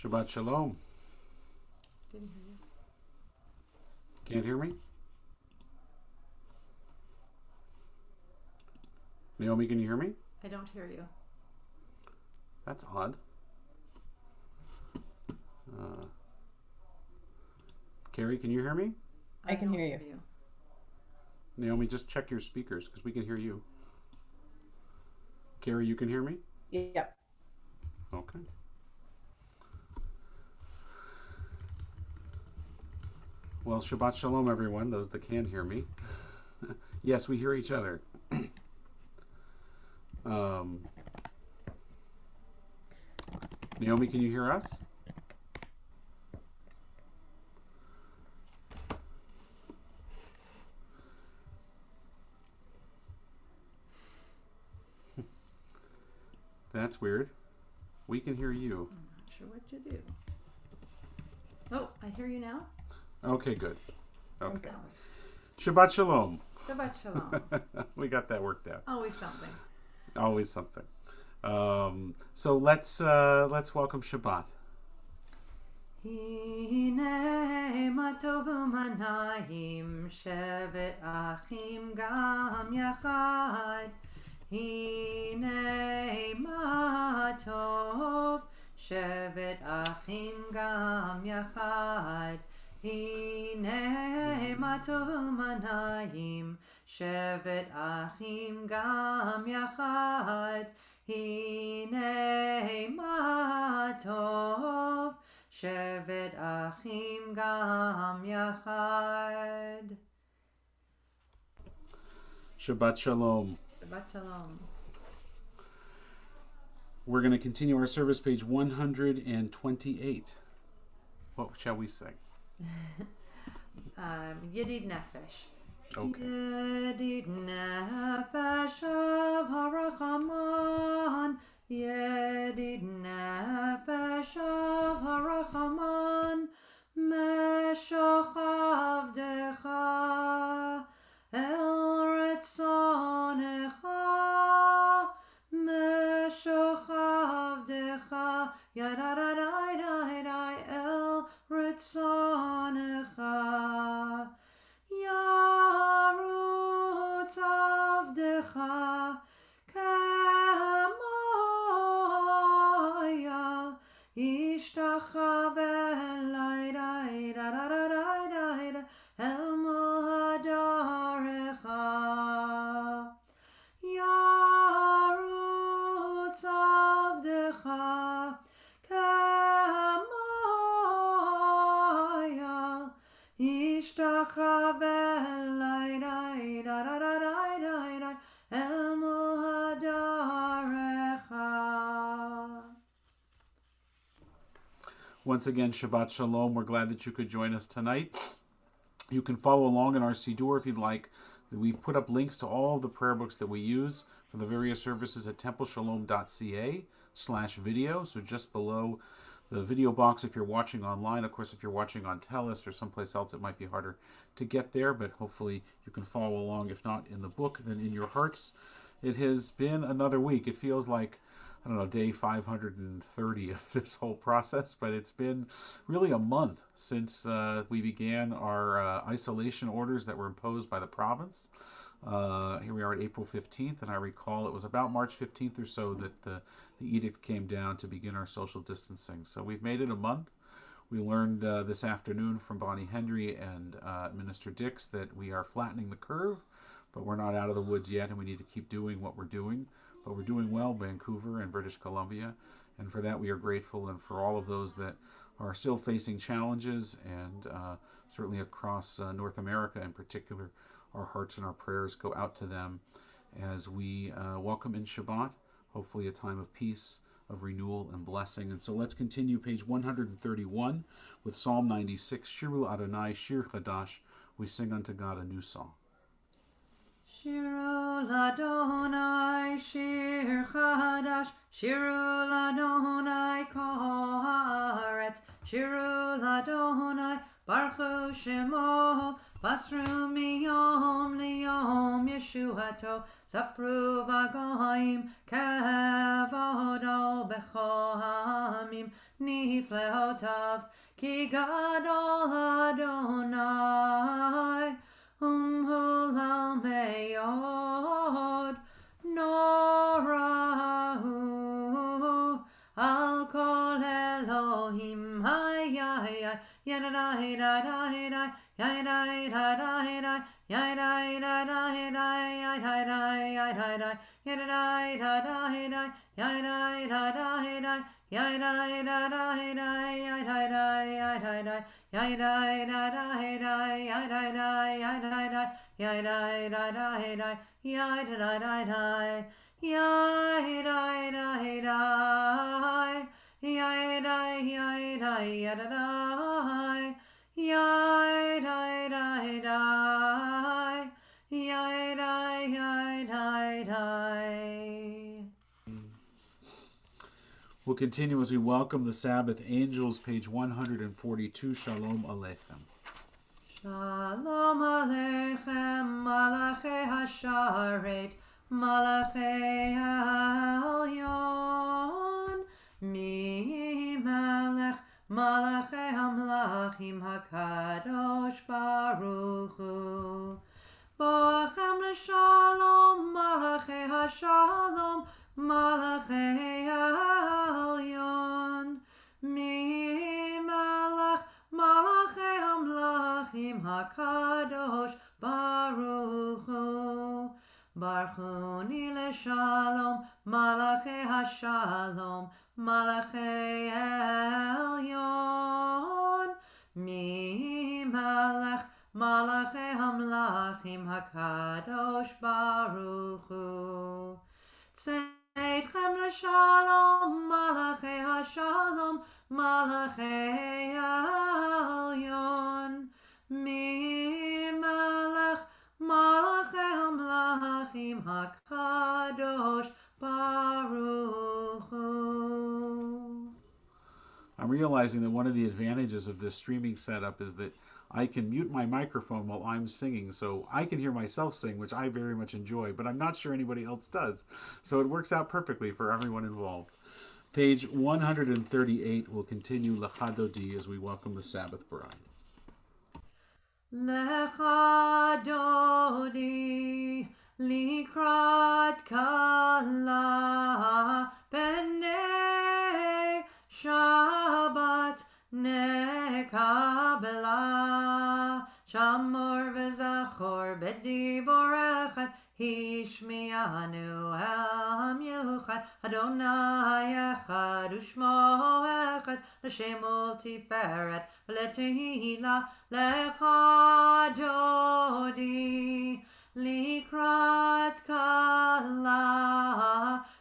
Shabbat Shalom. Didn't hear you. Can't hear me? Naomi, can you hear me? I don't hear you. That's odd. Carrie, can you hear me? I can hear you. Naomi, just check your speakers because we can hear you. Carrie, you can hear me? Yep. Okay. Well, Shabbat Shalom, everyone, those that can hear me. Yes, we hear each other. Naomi, can you hear us? That's weird. We can hear you. I'm not sure what to do. Oh, I hear you now. Okay, good. Okay. That was Shabbat Shalom. Shabbat Shalom. We got that worked out. Always something. Always something. So let's welcome Shabbat. הנה מה טוב ומה נעים שבת אחים גם יחד הנה מה טוב שבת אחים גם יחד הנה מה טוב ומה נעים שבת אחים גם יחד הנה מה טוב שבת אחים גם יחד. Shabbat Shalom. Shabbat Shalom. We're going to continue our service, page 128. What shall we sing? Yedid Nefesh. Okay. Yedid Nefesh of Harachaman. Yedid Nefesh of Harachaman. Meshoch Avdecha El Retzonecha. Meshoch Avdecha Yadadadai El Retzonecha. Yarutz Avdecha Kamoya Ishtachave Elai El Muhadarecha Yarutz Avdecha Kamoya Ishtachave Elai El Muhadarecha. Once again, Shabbat Shalom. We're glad that you could join us tonight. You can follow along in our Siddur if you'd like. We've put up links to all the prayer books that we use for the various services at templeshalom.ca/video. So just below the video box if you're watching online. Of course, if you're watching on Telus or someplace else, it might be harder to get there, but hopefully you can follow along, if not in the book, then in your hearts. It has been another week. It feels like, I don't know, day 530 of this whole process, but it's been really a month since we began our isolation orders that were imposed by the province. Here we are at April 15th, and I recall it was about March 15th or so that the edict came down to begin our social distancing. So we've made it a month. We learned this afternoon from Bonnie Henry and Minister Dix that we are flattening the curve, but we're not out of the woods yet, and we need to keep doing what we're doing. But we're doing well, Vancouver and British Columbia, and for that we are grateful, and for all of those that are still facing challenges, and certainly across North America in particular, our hearts and our prayers go out to them as we welcome in Shabbat, hopefully a time of peace, of renewal and blessing. And so let's continue page 131 with Psalm 96, Shiru Adonai, Shir Chadash. We sing unto God a new song. Shiru l'Adonai shir chadash, Shiru l'Adonai kol haaretz, Shiru l'Adonai baruchu shemo, basru miyom liyom yeshuato, zapru b'goyim kavodo b'chol ימים נפלאותיו, כי גדול אדוני ומהולל מאוד, נורא הוא על כל אלוהים. היי היי היי ידעי דעי דעי ידעי דעי דעי ידעי דעי דעי ידעי דעי ידעי דעי דעי ידעי דעי דעי ידעי דעי דעי ידעי דעי דעי ידעי We'll continue as we welcome the Sabbath angels, page 142, Shalom Aleichem. Shalom Aleichem, Malachei HaSharet, Malachei HaElyon, Mi Melech, Malachei HaMlachim, HaKadosh Baruch Hu. Boachem l'shalom, Malachei HaShalom, Malachei HaElyon, Mi Melech, Malachei HaMlachim, HaKadosh Baruch Hu. Barchuni l'shalom, Malachei HaShalom, Malachei HaElyon, Mi Melech, Malachei HaMlachim, HaKadosh Baruch Hu. Tzeitchem l'shalom, Malachei HaShalom, Malachei HaElyon, Mi Melech, Malachei HaMlachim, HaKadosh Baruch Hu. I'm realizing that one of the advantages of this streaming setup is that I can mute my microphone while I'm singing, so I can hear myself sing, which I very much enjoy, but I'm not sure anybody else does. So it works out perfectly for everyone involved. Page 138 will continue Lecha Dodi as we welcome the Sabbath bride. Lecha Dodi likrat kala b'nei Shabbat nekabla shamor v'zachor b'dibor echad hishmianu am yuchad Adonai echad u'shmo echad l'shem tiferet v'letehila lecha dodi likrat kala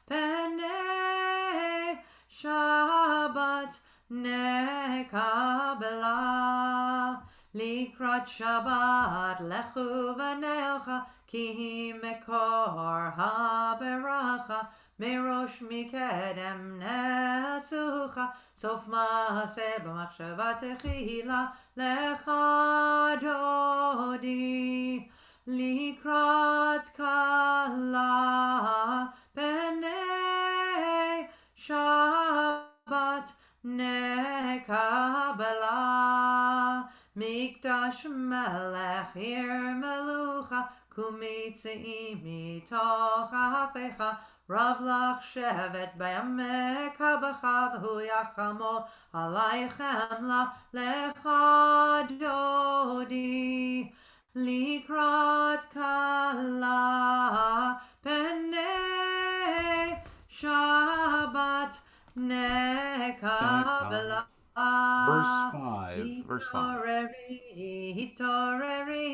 b'nei Shabbat nekabla likrat Shabbat lechu v'nelcha ki mekor haberacha merosh mikedem nesucha sof maaseh b'machshava techila lecha dodi likrat kala b'nei Shabbat nekabla mikdash melech ir melucha kumitzi mitoch hafecha rav lach shevet b'yamecha b'chav hu yachamol alaychem la lecha dodi likrat kala b'nei Shabbat nekabla. Verse 5. Hitoreri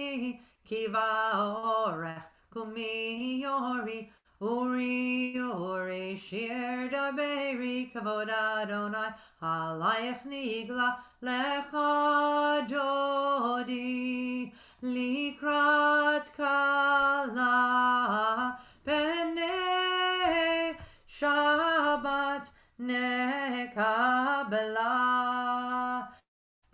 kiva orech kumi yori uri shir daberi kavod Adonai halayich nigla lecha dodi likrat kala b'nei Shabbat nekabla.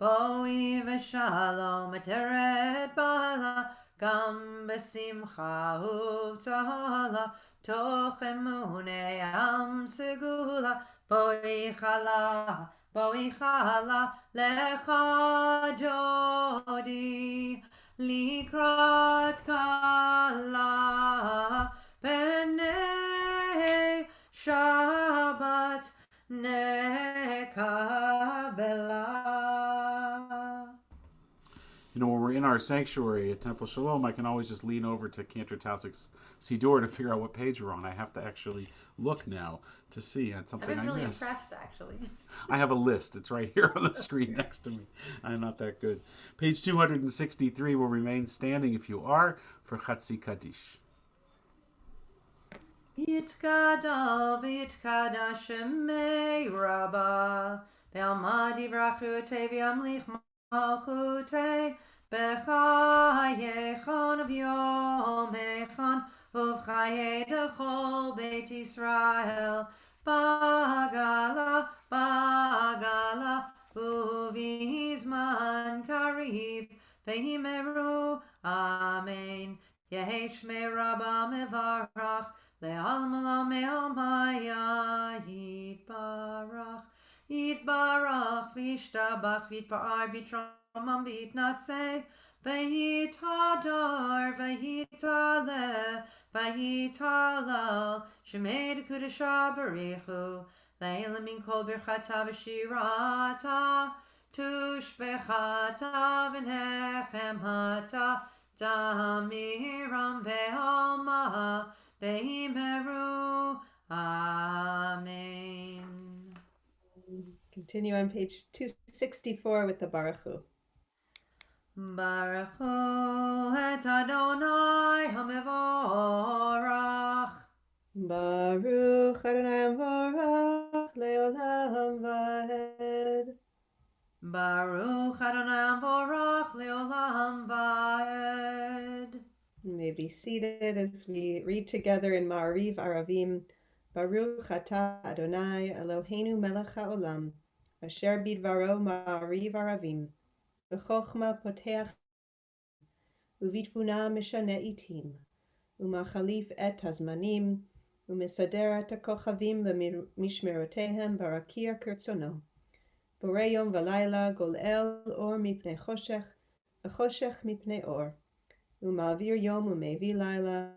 Boi v'shalom eteret bala gam b'simcha uv'tahala toch emunei am segula בואי חלה לך ג'ודי לקראת כלה פני שבת נקבלה. You know, when we're in our sanctuary at Temple Shalom, I can always just lean over to Cantor Tausig's Siddur to figure out what page we're on. I have to actually look now to see. It's I've something been really I miss. impressed, actually. I have a list. It's right here on the screen next to me. I'm not that good. Page 263 will remain standing if you are for Chatzi Kaddish. יתגדל ויתקדש שמי רבה ועמד יברכותי וימליך מלכותי בחייכון וביומכון ובחיי לכל בית ישראל בגלה ובזמן קריב ויאמרו אמן. יהי שמי רבה מברך לעלם עולם העלמיה יתברך וישתבח ויתפאר ויתרומם ויתנשא ויתהדר ויתהלל שמי דקודשה בריחו לעילא מן כל ברכתה ושירתה תושבחתה ונחמתה דמירם בעלמה Behimeru. Amen. Continue on page 264 with the Baruch Hu. Baruch Hu et Adonai HaMevorach. Baruch Adonai HaMevorach leolam vaed. Baruch Adonai HaMevorach leolam vaed. You may be seated as we read together in Ma'ariv Aravim. Baruch Atah Adonai Eloheinu melech haolam, asher bidvaro Ma'ariv Aravim, b'chochma poteach, uvitvuna mishane itim, umachalif et hazmanim, umisader et hakochavim b'mishmerotehem barakir kirtzono, borei yom v'layla golel or mipnei choshech, v'choshech mipnei or. Umavir yom umevi laila,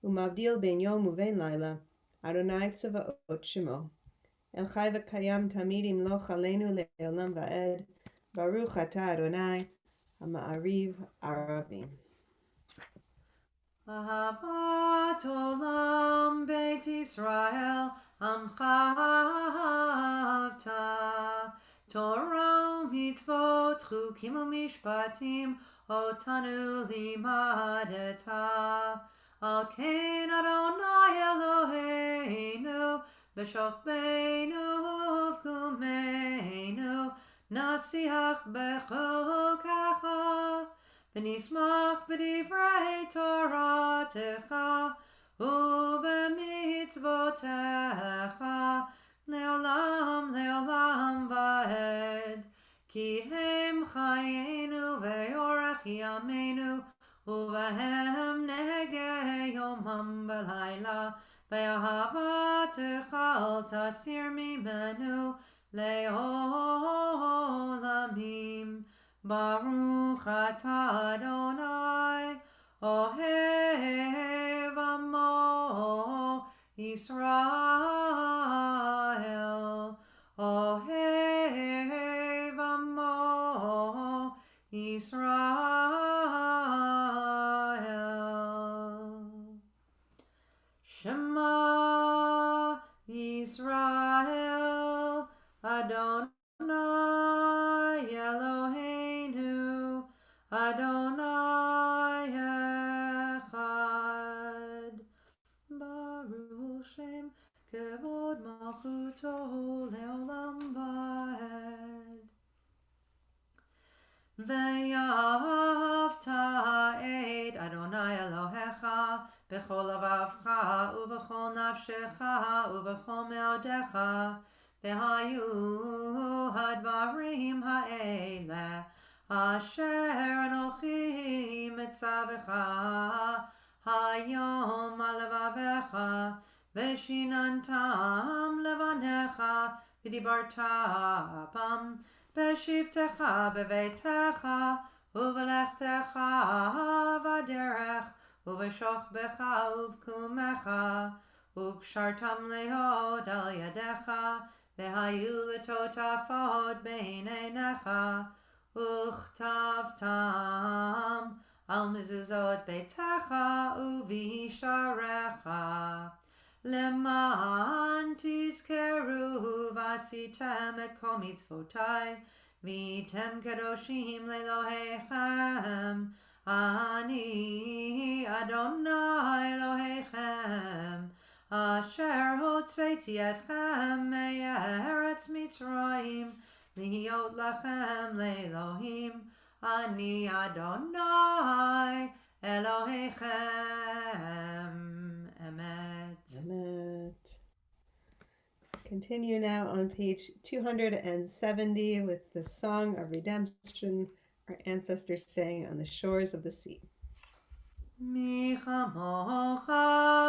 umavdil ben yom uven laila, Adonai tzavaot shemo. El chai v'kayam tamid imloch aleinu le'olam va'ed, Baruch atah Adonai, ha'ma'ariv aravim. Ahavat olam beit Yisrael amcha ahavta, Torah mitzvot chukim u'mishpatim otanu limadeta. Al ken Adonai Eloheinu b'shochbeinu uvkumeinu nasiach b'chokacha v'nismach b'divrei Toratecha u'b'mitzvotecha leolam va'ed. Ki hem chayenu ve'orach yameinu uvahem nege yomam b'layla ve'ahavatecha al tasir mimenu le'olamim. Baruch atah Adonai ohev amo Yisrael ohev amo Yisrael. Shema Yisrael Adonai Eloheinu Adonai Echad. Baruch Shem Kevod Malchuto Leolam Vaed. Ve'ahavta et Adonai Elohecha b'chol lavavcha u'v'chol nafshecha u'v'chol me'odecha v'hayu hadvarim ha'ele asher anochi mitzavecha hayom alavavecha ושיננתם לבניך ודיברת בם בשבתך בביתך ובלכתך בדרך ובשוכבך ובקומך וקשרתם להיות על ידך והיו לטוטפות בין עיניך וכתבתם על מזוזות ביתך ובישעריך למען תזכרו ועשיתם את כל מצוותי והייתם קדושים לאלוהיכם אני אדוני אלוהיכם אשר הוצאתי אתכם מארץ מצרים להיות לכם לאלוהים אני אדוני אלוהיכם אמת. Amen. Continue now on page 270 with the Song of Redemption our ancestors sang on the shores of the sea. מי כמוך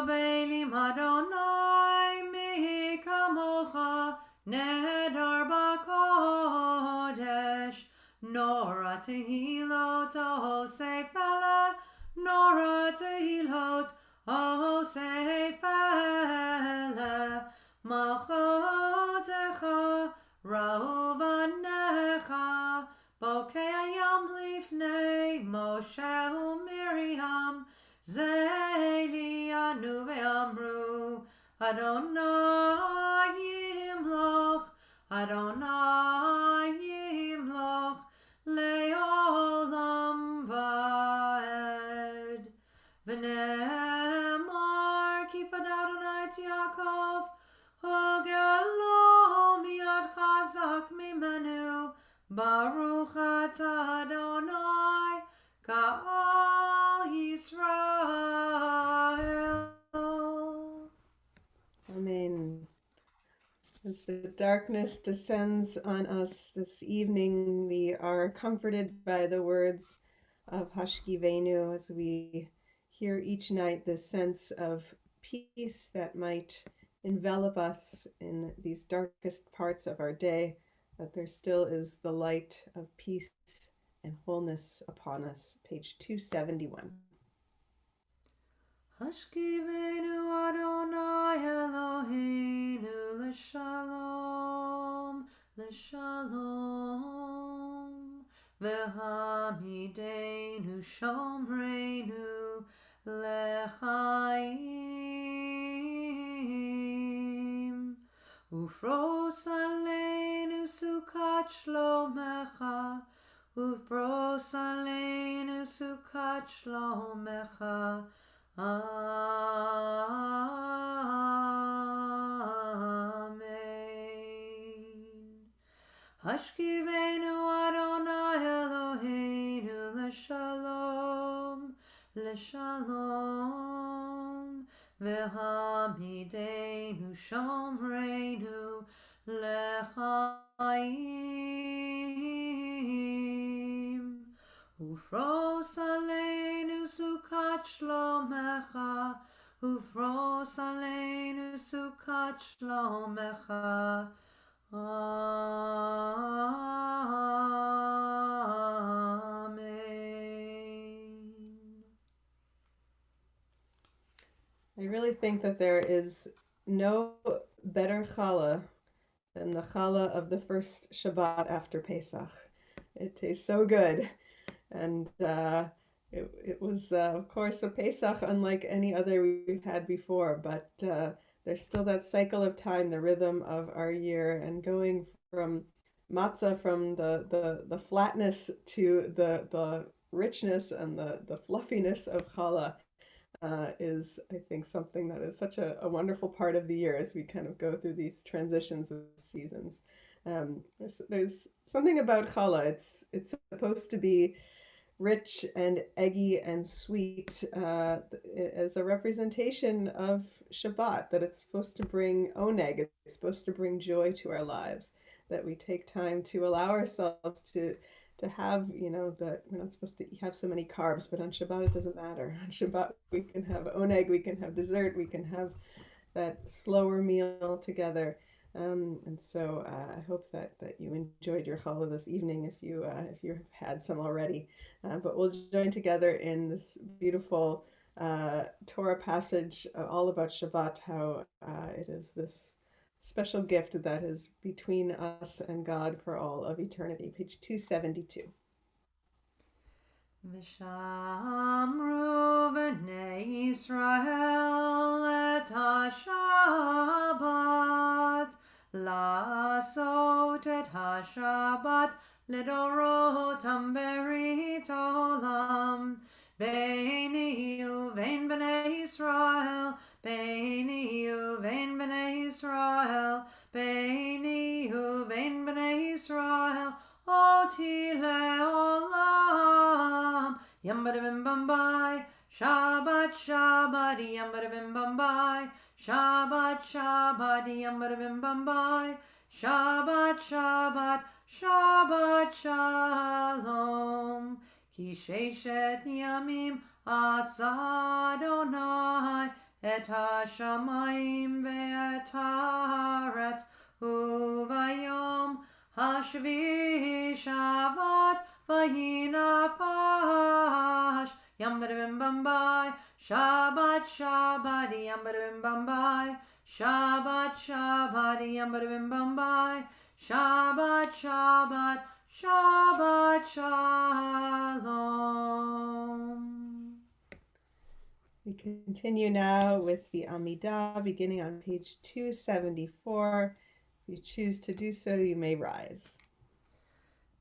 באלים אדוני, מי כמוך נהדר בקודש, נורא תהילות עושה פלא, נורא תהילות עושה פלא, מלכותך ראו בניך, בוקע ים לפני משה ומרים, זה עלינו ואמרו, אדוני ימלוך, אדוני ימלוך, לעולם ועד. ונאמר, כי פדה אדוני את יעקב, וגאלו מיד חזק ממנו, ברוך אתה אדוני, קהל ישראל. Amen. As the darkness descends on us this evening, we are comforted by the words of Hashkivenu as we hear each night this sense of peace that might envelop us in these darkest parts of our day, that there still is the light of peace and wholeness upon us. Page 271. Hashkivenu Adonai Eloheinu l'shalom, l'shalom, v'hamidenu shomreinu l'chaim, ufros aleinu sukat shlomecha, ufros aleinu sukat shlomecha, Amen. Hashkivenu Adonai Eloheinu l'shalom, l'shalom, v'hamidenu shomreinu l'chaim, ufros aleinu sukat shlomecha, ufros aleinu sukat shlomecha. Amen. I really think that there is no better challah than the challah of the first Shabbat after Pesach. It tastes so good. And it was, of course, a Pesach unlike any other we've had before, but there's still that cycle of time, the rhythm of our year, and going from matzah, from the flatness to the richness and the fluffiness of challah is, I think, something that is such a wonderful part of the year as we kind of go through these transitions of seasons. There's something about challah. It's supposed to be rich and eggy and sweet as a representation of Shabbat, that it's supposed to bring oneg, it's supposed to bring joy to our lives, that we take time to allow ourselves to have, that we're not supposed to have so many carbs, but on Shabbat it doesn't matter. On Shabbat we can have oneg, we can have dessert, we can have that slower meal together. And so I hope that you enjoyed your challah this evening if you have had some already. But we'll join together in this beautiful Torah passage all about Shabbat, how it is this special gift that is between us and God for all of eternity. Page 272. V'shamru b'nei Yisrael et ha-Shabbat, la'asot et ha-Shabbat lidorotam berit olam, beini uvein b'nei Yisrael, beini uvein b'nei Yisrael, beini uvein b'nei Yisrael, Oti le'olam. Yambada bim bambai, Shabbat, Shabbat, yambada bim bambai, Shabbat, Shabbat, yambada bim bambai, Shabbat, Shabbat, Shabbat, Shalom. Ki sheshet yamim asa Adonai et hashamayim ve'et haaretz uvayom Hashvi Shabbat vayinafash Yambada bim bambai Shabbat Shabbat Yambada bim bambai Shabbat Shabbat Yambada bim bambai Shabbat Shabbat Shabbat Shalom. We continue now with the Amidah, beginning on page 274. If you choose to do so, you may rise.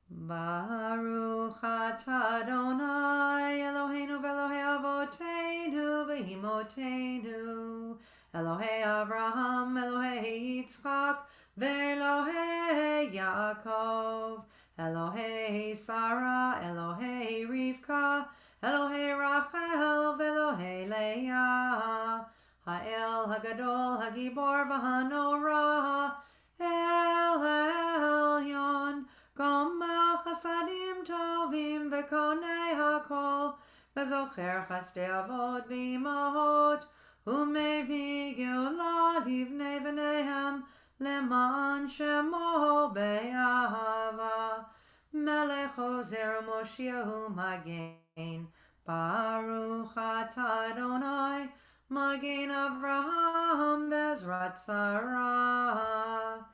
Baruch atah Adonai Eloheinu v'Elohei avoteinu v'imotenu Elohei Avraham, Elohei Yitzchak v'Elohei Yaakov Elohei Sarah, Elohei Rivka Elohei Rachel v'Elohei Leah Ha'el Hagadol Hagibor v'Hanorah El Elyon Gomal Chasadim Tovim V'Konei HaKol V'Zocher Chasdei Avot V'Imahot U'Mevi Geulah Livnei V'Nehem Leman Shemo Be'ahava Melech Ozer Moshiach Magen Baruch atah Adonai Magen Avraham Bezrat Sarah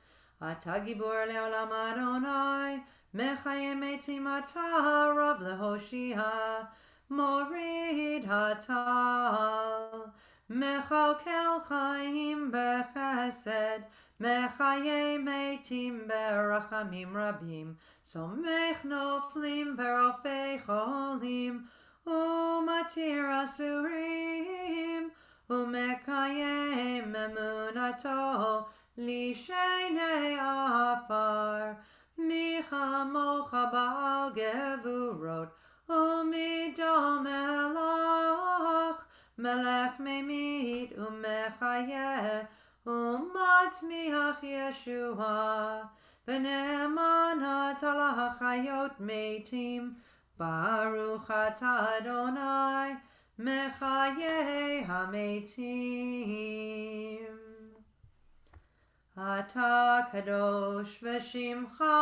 Atah Gibor Le'olam Adonai Mechayem Metim Atah Rav Lehoshia Morid Hatal Mechalkel Chaim Bechesed Mechayem Metim Berachamim Rabim Somech Noflim Verofei Cholim Umatir Asurim Umekayem Emunato Lishenei Afar Michamocha Baal Gevurot Umidom Melach Melech Memit Umechayeh Umatzmiach Yeshua V'ne'eman Hatalah Chayot Metim Baruch atah Adonai Mechayeh HaMetim Atah Kadosh V'Shimcha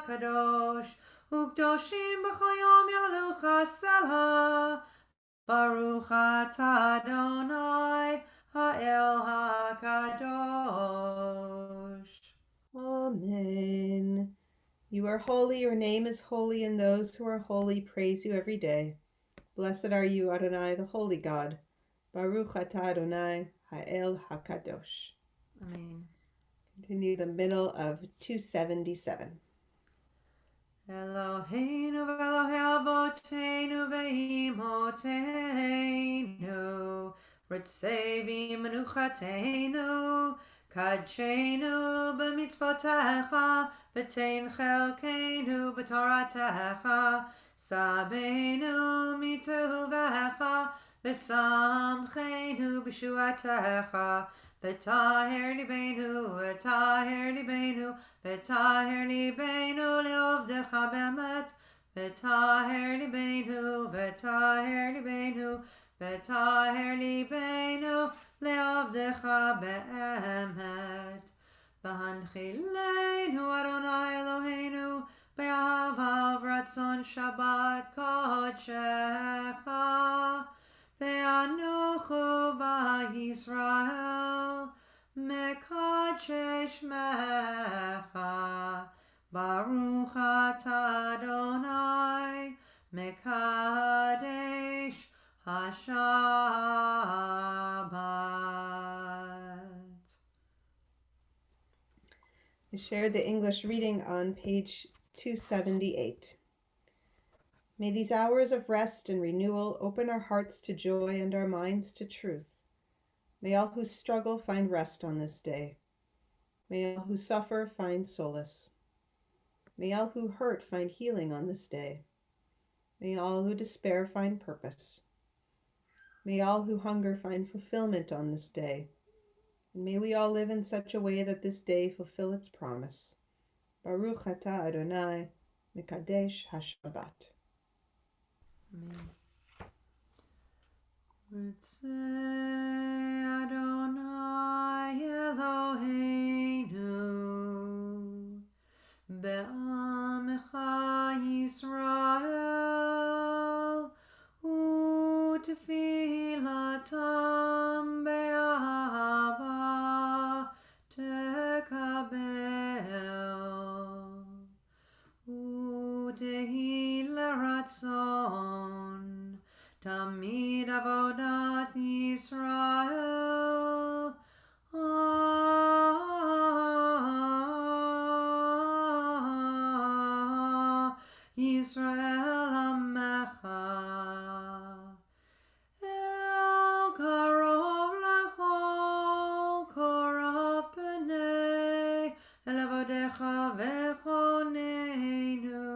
Kadosh U'Kdoshim B'chol Yom Yalalucha Selah Baruch atah Adonai Ha'el HaKadosh. Amen. You are holy, your name is holy, and those who are holy praise you every day. Blessed are you, Adonai, the holy God. Baruch atah Adonai, Ha'el HaKadosh. Amen. Continue the middle of 277. Eloheinu v'Elohei avoteinu v'imotenu Ritzei v'menuchateinu Kadshenu b'mitzvotecha V'tein chelkeinu b'toratecha Sabeinu mituvecha V'samcheinu b'shuatecha V'taher libeinu, v'taher libeinu, v'taher libeinu le'ovdecha bemet, v'taher libeinu, v'taher libeinu, v'taher libeinu לעבדך באמת. והנחילנו אדוני אלוהינו באהבה ורצון שבת קודשך, ואנוכו בישראל מקדשי שמך. ברוך אתה אדוני מקדש השבת. I shared the English reading on page 278. May these hours of rest and renewal open our hearts to joy and our minds to truth. May all who struggle find rest on this day. May all who suffer find solace. May all who hurt find healing on this day. May all who despair find purpose. May all who hunger find fulfillment on this day. And may we all live in such a way that this day fulfill its promise. Baruch atah Adonai, Mekadesh HaShabbat. Amen. Ritzei Adonai Eloheinu be'amecha Yisrael u'tefilatam be'ahava tekabel u'tehi l'ratzon Tamid avodat Yisrael. Yisrael Amecha. El karov lechol korov penei el avodecha v'choneinu.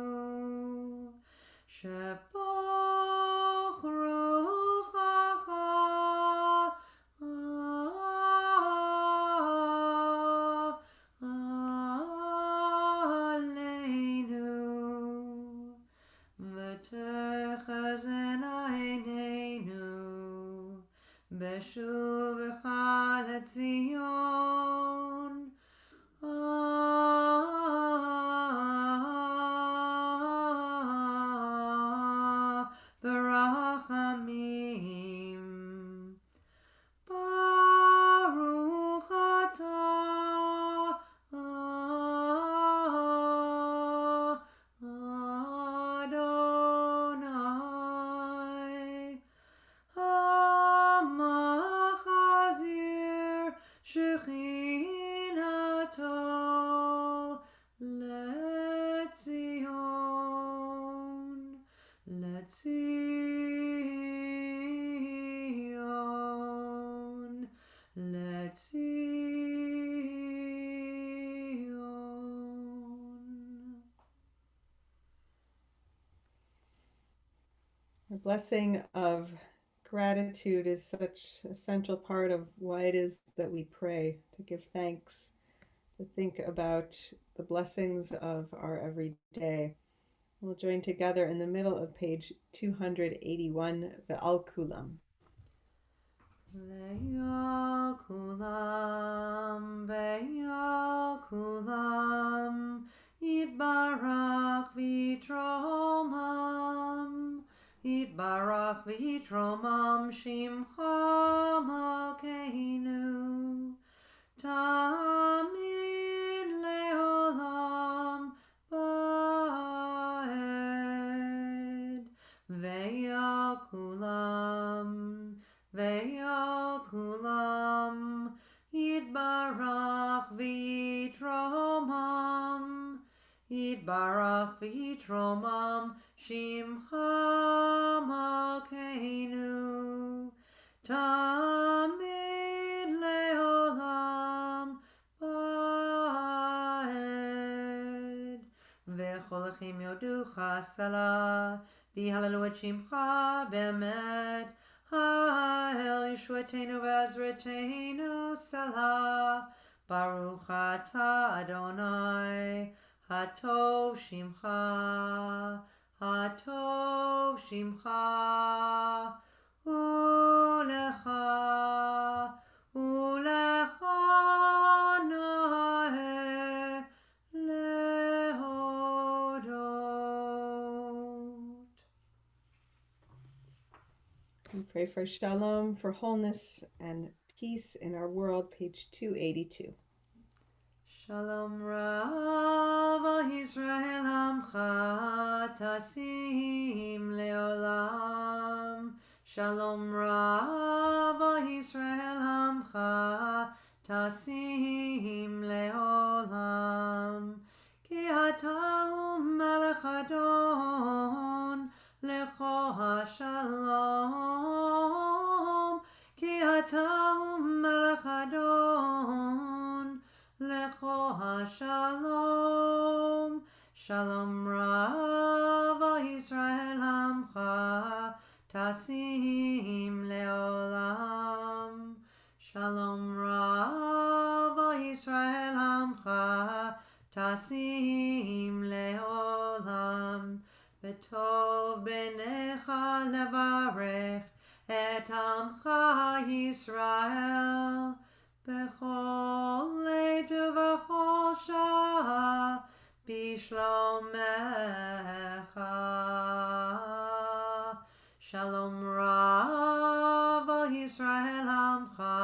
בשובך לציון. ברחמים. ברוך אתה אדוני המחזיר שכינתו לציון, לציון, לציון. The blessing of gratitude is such a central part of why it is that we pray, to give thanks, to think about the blessings of our everyday. We'll join together in the middle of page 281, Ve'al Kulam. Ve'al kulam, ve'al kulam, yitbarach v'yitromam, yitbarach v'yitromam, shimcha malkeinu, tamid le'olam ba'ed. Ve'al kulam, ve'al kulam, yitbarach v'yitromam, yitbarach v'yitromam, shimcha malkeinu, tamid le'olam ba'ed. V'chol achim yoducha salah, v'halalu et shimcha be'emet, Ha'el Yeshuatenu v'Ezratenu Salah. Baruch atah Adonai, Hatov Shimcha, Hatov Shimcha, Ulecha, ולך נאה להודות. We pray for Shalom, for wholeness and peace in our world, page 282. Shalom Rav al Yisrael Amcha Tasim Leolam. Shalom Rav al Yisrael Amcha Tasim Leolam. Ki ata Melech Adon Lecho HaShalom. Ki ata Melech Adon Lecho HaShalom. Shalom Rav al Yisrael Amcha Tasim Leolam. Shalom Rav al Yisrael Amcha Tasim Leolam. V'tov b'necha levarech et Amcha Yisrael b'chol leit v'chol shah b'shlomecha. Shalom Rav al Yisrael Amcha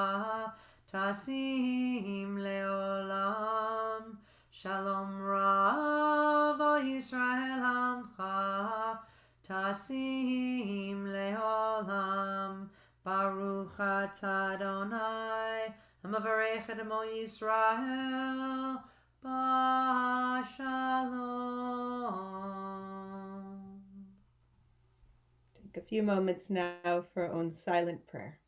Tasim Leolam. Shalom Rav al Yisrael Amcha Tasim Leolam. Baruch atah Adonai Hamavarech et amo Yisrael B'Shalom. Take a few moments now for our own silent prayer.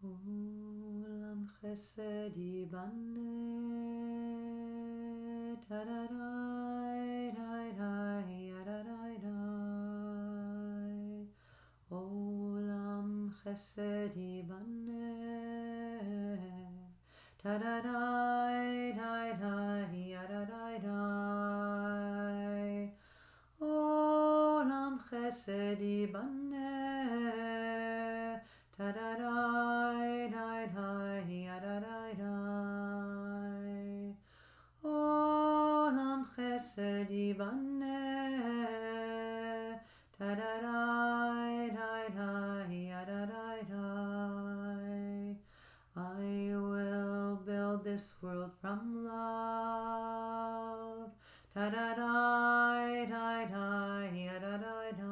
Olam chesed yibane, da-da-dai, dai-dai, ya-da-dai-dai. Olam chesed yibane, da-da-dai, dai-dai, ya-da-dai-dai. Olam chesed yibane, da-da-dai, dai-dai, ya-da-dai-dai. Olam chesed yibane, da-da-dai, dai-dai, ya-da-dai-dai. I will build this world from love. Da-da-dai, dai-dai, ya-da-dai-dai.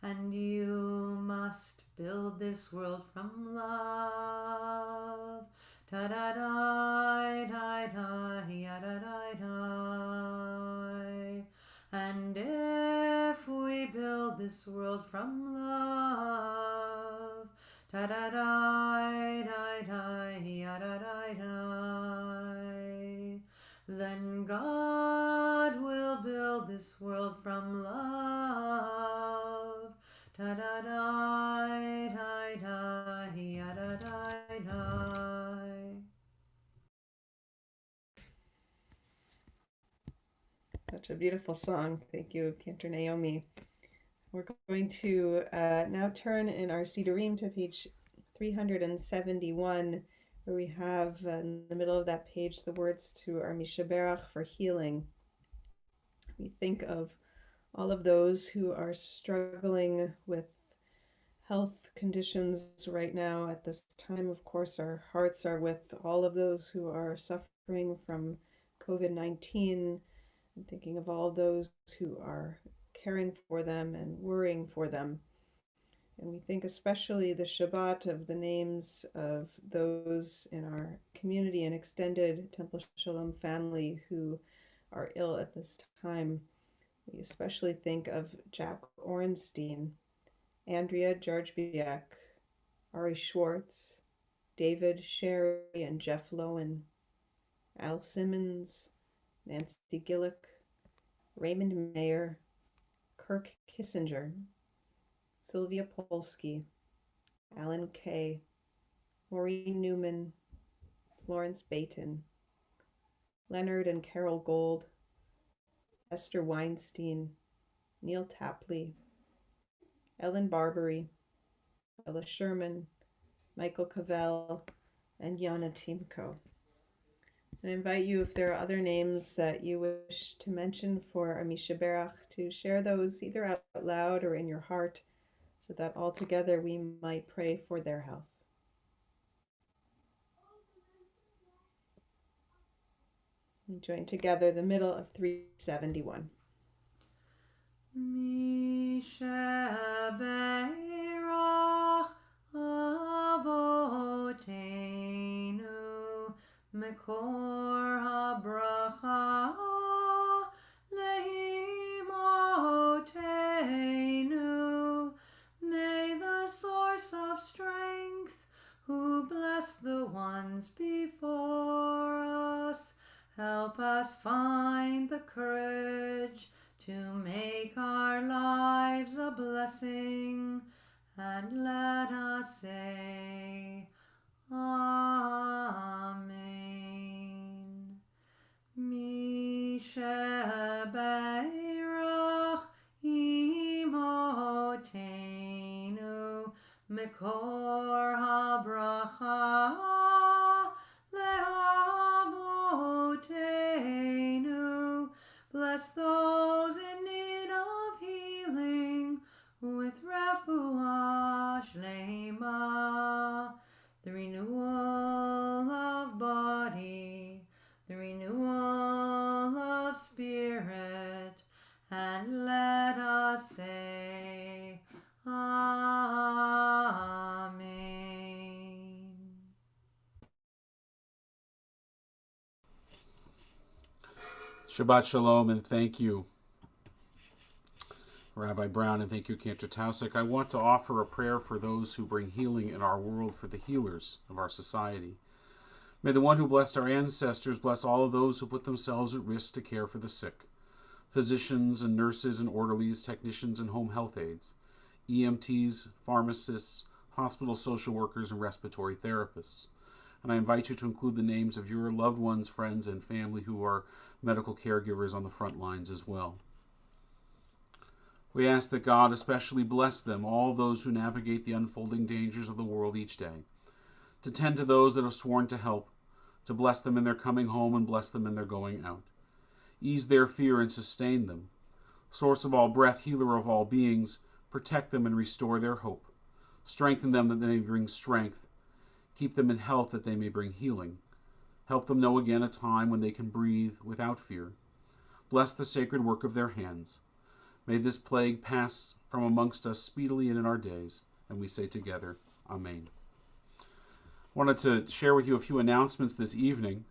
And you must build this world from love. Da-da-dai, dai-dai, ya-da-dai-dai. And if we build this world from love, da-da-dai, dai-dai, ya-da-dai-dai, then God will build this world from love. Da-da-dai, dai-dai, ya-da-dai-dai. Such a beautiful song. Thank you, Cantor Naomi. We're going to now turn in our Sidurim to page 371, where we have in the middle of that page the words to our Mishaberach for healing. We think of all of those who are struggling with health conditions right now at this time. Of course, our hearts are with all of those who are suffering from COVID-19, and thinking of all those who are caring for them and worrying for them. And we think especially the Shabbat of the names of those in our community and extended Temple Shalom family who are ill at this time. We especially think of Jack Orenstein, Andrea Georgiak, Ari Schwartz, David Sherry and Jeff Lowen, Al Simmons, Nancy Gillick, Raymond Mayer, Kirk Kissinger, Sylvia Polsky, Alan Kay, Maureen Newman, Florence Bayton, Leonard and Carol Gold, Esther Weinstein, Neil Tapley, Ellen Barbary, Ella Sherman, Michael Cavell, and Yana Timko. And I invite you, if there are other names that you wish to mention for Amisha Berach, to share those either out loud or in your heart, so that all together we might pray for their health. We join together the middle of 371. Misha Berach Avotenu Mekor HaBracha Leimotenu. May the source of strength, who blessed the ones before us, help us find the courage to make our lives a blessing, and let us say, Amen. Misheberach imotenu mekor habracha lehavotenu. Bless those in need of healing with refuah shlema, the renewal of body, the renewal of spirit, and let us say, Amen. Shabbat Shalom, and thank you, Rabbi Brown, and thank you, Cantor Tausik. I want to offer a prayer for those who bring healing in our world, for the healers of our society. May the one who blessed our ancestors bless all of those who put themselves at risk to care for the sick. Physicians and nurses and orderlies, technicians and home health aides, EMTs, pharmacists, hospital social workers, and respiratory therapists. And I invite you to include the names of your loved ones, friends, and family who are medical caregivers on the front lines as well. We ask that God especially bless them, all those who navigate the unfolding dangers of the world each day, to tend to those that have sworn to help, to bless them in their coming home and bless them in their going out. Ease their fear and sustain them. Source of all breath, healer of all beings, protect them and restore their hope. Strengthen them that they may bring strength. Keep them in health that they may bring healing. Help them know again a time when they can breathe without fear. Bless the sacred work of their hands. May this plague pass from amongst us speedily and in our days. And we say together, Amen. I wanted to share with you a few announcements this evening.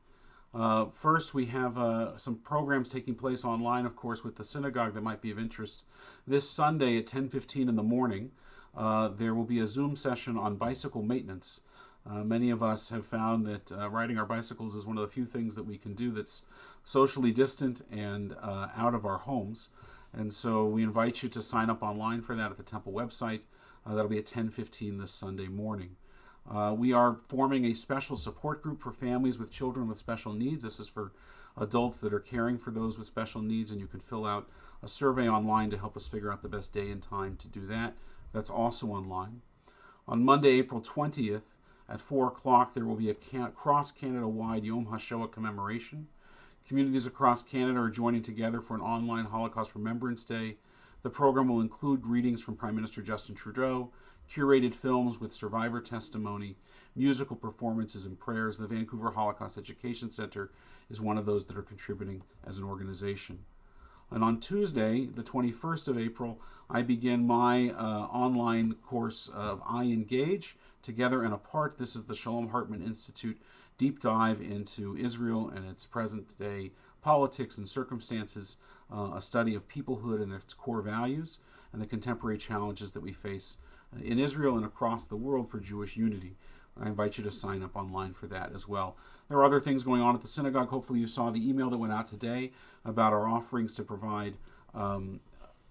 First, we have some programs taking place online, of course, with the synagogue that might be of interest. This Sunday at 10:15 in the morning, there will be a Zoom session on bicycle maintenance. Many of us have found that riding our bicycles is one of the few things that we can do that's socially distant and out of our homes. And so we invite you to sign up online for that at the Temple website. That'll be at 10:15 this Sunday morning. We are forming a special support group for families with children with special needs. This is for adults that are caring for those with special needs, and you can fill out a survey online to help us figure out the best day and time to do that. That's also online. On Monday, April 20th, at 4 o'clock, there will be a cross-Canada-wide Yom HaShoah commemoration. Communities across Canada are joining together for an online Holocaust Remembrance Day. The program will include greetings from Prime Minister Justin Trudeau, curated films with survivor testimony, musical performances, and prayers. The Vancouver Holocaust Education Center is one of those that are contributing as an organization. And on Tuesday, the 21st of April, I begin my online course of I Engage, Together and Apart. This is the Shalom Hartman Institute deep dive into Israel and its present-day politics and circumstances, a study of peoplehood and its core values, and the contemporary challenges that we face in Israel and across the world for Jewish unity. I invite you to sign up online for that as well. There are other things going on at the synagogue. Hopefully you saw the email that went out today about our offerings to provide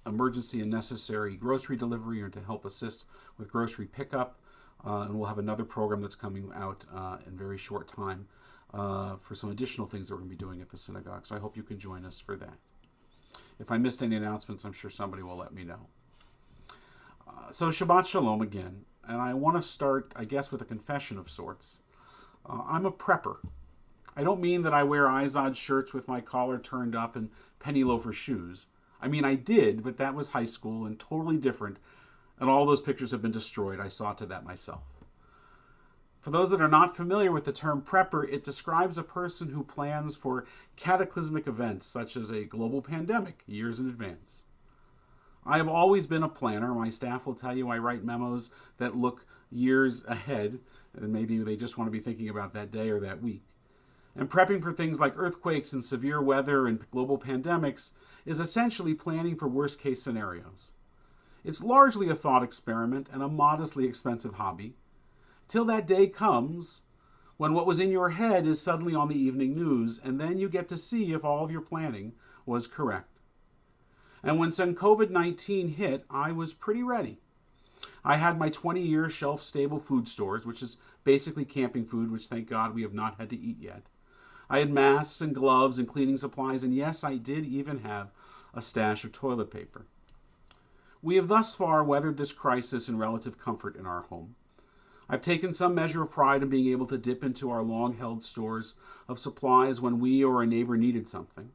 emergency and necessary grocery delivery or to help assist with grocery pickup. And we'll have another program that's coming out in very short time for some additional things that we're going to be doing at the synagogue. So I hope you can join us for that. If I missed any announcements, I'm sure somebody will let me know. So Shabbat Shalom again. And I want to start, I guess, with a confession of sorts. I'm a prepper. I don't mean that I wear Izod shirts with my collar turned up and penny loafer shoes. I mean, I did, but that was high school and totally different. And all those pictures have been destroyed. I saw to that myself. For those that are not familiar with the term prepper, it describes a person who plans for cataclysmic events such as a global pandemic years in advance. I have always been a planner. My staff will tell you I write memos that look years ahead, and maybe they just want to be thinking about that day or that week. And prepping for things like earthquakes and severe weather and global pandemics is essentially planning for worst-case scenarios. It's largely a thought experiment and a modestly expensive hobby, till that day comes when what was in your head is suddenly on the evening news, and then you get to see if all of your planning was correct. And when COVID-19 hit, I was pretty ready. I had my 20-year shelf-stable food stores, which is basically camping food, which thank God we have not had to eat yet. I had masks and gloves and cleaning supplies, and yes, I did even have a stash of toilet paper. We have thus far weathered this crisis in relative comfort in our home. I've taken some measure of pride in being able to dip into our long-held stores of supplies when we or a neighbor needed something.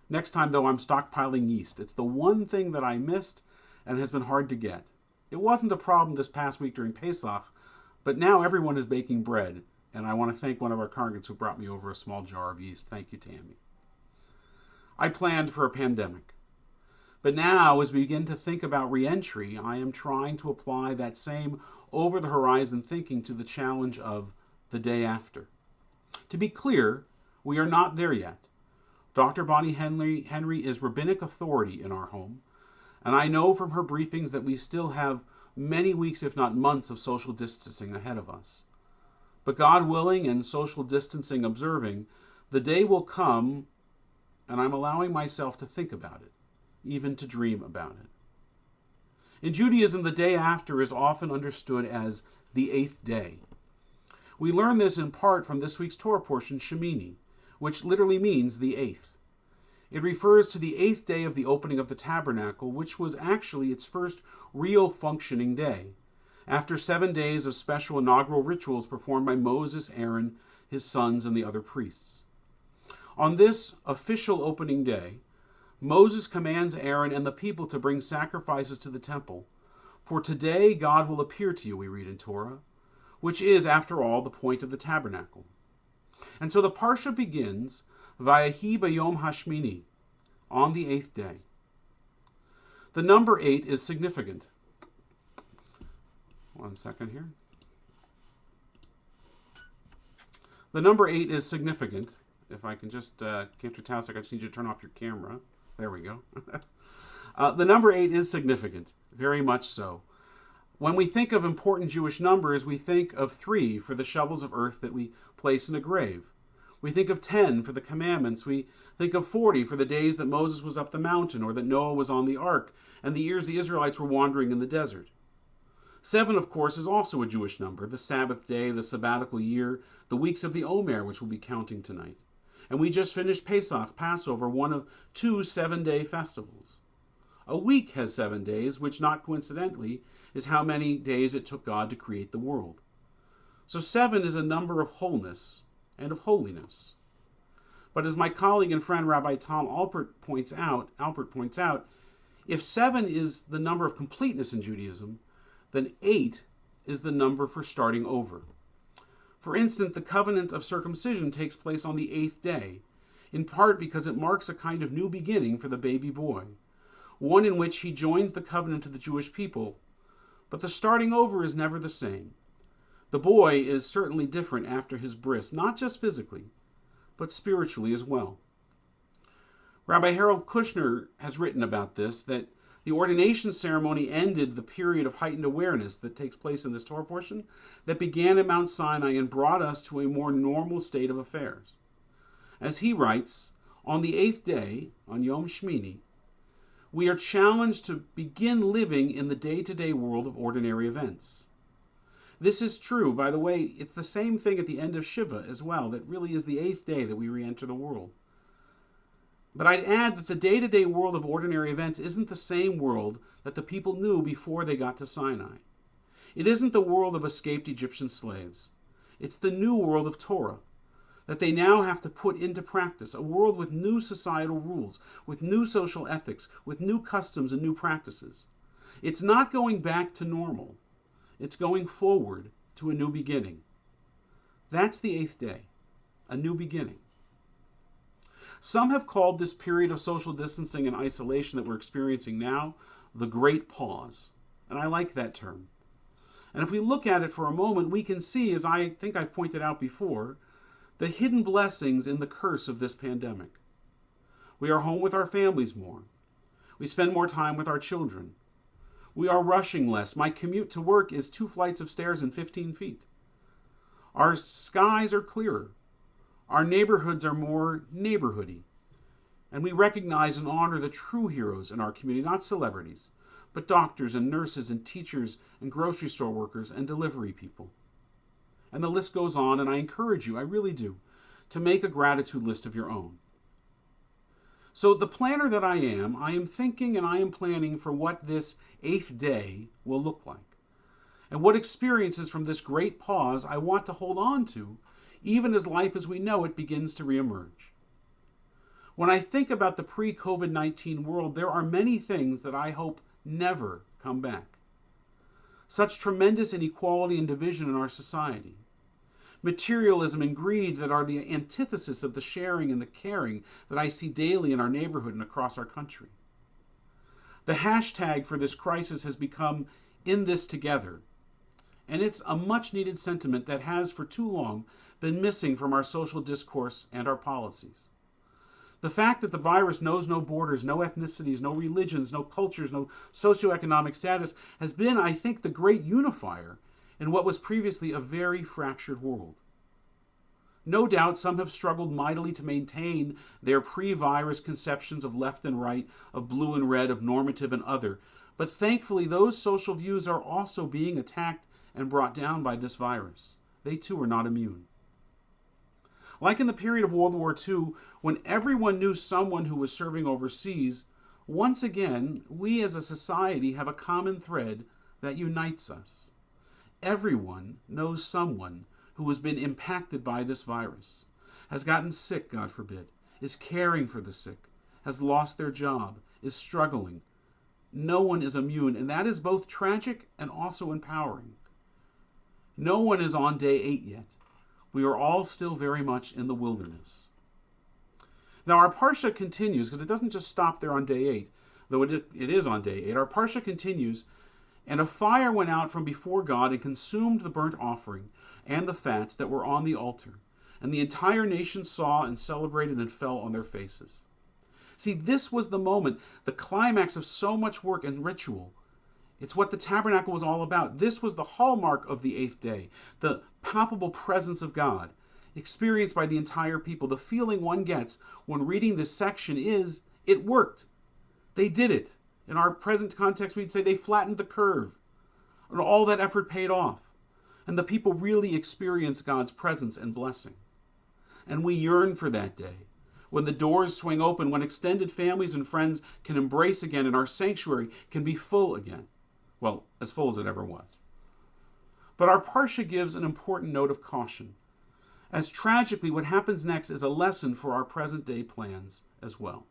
Next time, though, I'm stockpiling yeast. It's the one thing that I missed and has been hard to get. It wasn't a problem this past week during Pesach, but now everyone is baking bread, and I want to thank one of our congregants who brought me over a small jar of yeast. Thank you, Tammy. I planned for a pandemic. But now, as we begin to think about re-entry, I am trying to apply that same over-the-horizon thinking to the challenge of the day after. To be clear, we are not there yet. Dr. Bonnie Henry is rabbinic authority in our home, and I know from her briefings that we still have many weeks, if not months, of social distancing ahead of us. But God willing and social distancing observing, the day will come, and I'm allowing myself to think about it, even to dream about it. In Judaism, the day after is often understood as the 8th day. We learn this in part from this week's Torah portion, Shemini, which literally means the 8th. It refers to the 8th day of the opening of the tabernacle, which was actually its first real functioning day, after 7 days of special inaugural rituals performed by Moses, Aaron, his sons, and the other priests. On this official opening day, Moses commands Aaron and the people to bring sacrifices to the temple. For today God will appear to you, we read in Torah, which is, after all, the point of the tabernacle. And so the Parsha begins, Vayehi Bayom Hashmini, on the 8th day. The number 8 is significant. One second here. The number 8 is significant. If I can just, Cantor Tausek, I just need you to turn off your camera. There we go. The number 8 is significant, very much so. When we think of important Jewish numbers, we think of 3 for the shovels of earth that we place in a grave. We think of 10 for the commandments. We think of 40 for the days that Moses was up the mountain or that Noah was on the ark and the years the Israelites were wandering in the desert. 7, of course, is also a Jewish number, the Sabbath day, the sabbatical year, the weeks of the Omer, which we'll be counting tonight. And we just finished Pesach, Passover, one of 2 7-day festivals. A week has 7 days, which not coincidentally is how many days it took God to create the world. So 7 is a number of wholeness and of holiness. But as my colleague and friend Rabbi Tom Alpert points out, if 7 is the number of completeness in Judaism, then 8 is the number for starting over. For instance, the covenant of circumcision takes place on the 8th day, in part because it marks a kind of new beginning for the baby boy, one in which he joins the covenant of the Jewish people. But the starting over is never the same. The boy is certainly different after his bris, not just physically, but spiritually as well. Rabbi Harold Kushner has written about this, that the ordination ceremony ended the period of heightened awareness that takes place in this Torah portion that began at Mount Sinai and brought us to a more normal state of affairs. As he writes, on the 8th day, on Yom Shmini, We are challenged to begin living in the day-to-day world of ordinary events. This is true, by the way, it's the same thing at the end of Shiva as well. That really is the 8th day that we re-enter the world. But I'd add that the day-to-day world of ordinary events isn't the same world that the people knew before they got to Sinai. It isn't the world of escaped Egyptian slaves. It's the new world of Torah that they now have to put into practice, a world with new societal rules, with new social ethics, with new customs and new practices. It's not going back to normal. It's going forward to a new beginning. That's the 8th day, a new beginning. Some have called this period of social distancing and isolation that we're experiencing now the Great Pause, and I like that term. And if we look at it for a moment, we can see, as I think I've pointed out before, the hidden blessings in the curse of this pandemic. We are home with our families more. We spend more time with our children. We are rushing less. My commute to work is 2 flights of stairs and 15 feet. Our skies are clearer. Our neighborhoods are more neighborhoody. And we recognize and honor the true heroes in our community, not celebrities, but doctors and nurses and teachers and grocery store workers and delivery people. And the list goes on, and I encourage you, I really do, to make a gratitude list of your own. So the planner that I am thinking and I am planning for what this 8th day will look like. And what experiences from this great pause I want to hold on to, even as life as we know it begins to reemerge. When I think about the pre-COVID-19 world, there are many things that I hope never come back. Such tremendous inequality and division in our society. Materialism and greed that are the antithesis of the sharing and the caring that I see daily in our neighborhood and across our country. The hashtag for this crisis has become "In This Together," and it's a much-needed sentiment that has for too long been missing from our social discourse and our policies. The fact that the virus knows no borders, no ethnicities, no religions, no cultures, no socioeconomic status has been, I think, the great unifier in what was previously a very fractured world. No doubt some have struggled mightily to maintain their pre-virus conceptions of left and right, of blue and red, of normative and other, but thankfully those social views are also being attacked and brought down by this virus. They too are not immune. Like in the period of World War II, when everyone knew someone who was serving overseas, once again, we as a society have a common thread that unites us. Everyone knows someone who has been impacted by this virus, has gotten sick, God forbid, is caring for the sick, has lost their job, is struggling. No one is immune, and that is both tragic and also empowering. No one is on day 8 yet. We are all still very much in the wilderness. Now our Parsha continues, because it doesn't just stop there on day 8, though it is on day 8. Our Parsha continues, and a fire went out from before God and consumed the burnt offering and the fats that were on the altar. And the entire nation saw and celebrated and fell on their faces. See, this was the moment, the climax of so much work and ritual. It's what the tabernacle was all about. This was the hallmark of the 8th day, the palpable presence of God, experienced by the entire people. The feeling one gets when reading this section is, it worked. They did it. In our present context, we'd say they flattened the curve. And all that effort paid off. And the people really experienced God's presence and blessing. And we yearn for that day, when the doors swing open, when extended families and friends can embrace again and our sanctuary can be full again. Well, as full as it ever was. But our Parsha gives an important note of caution, as tragically what happens next is a lesson for our present day plans as well.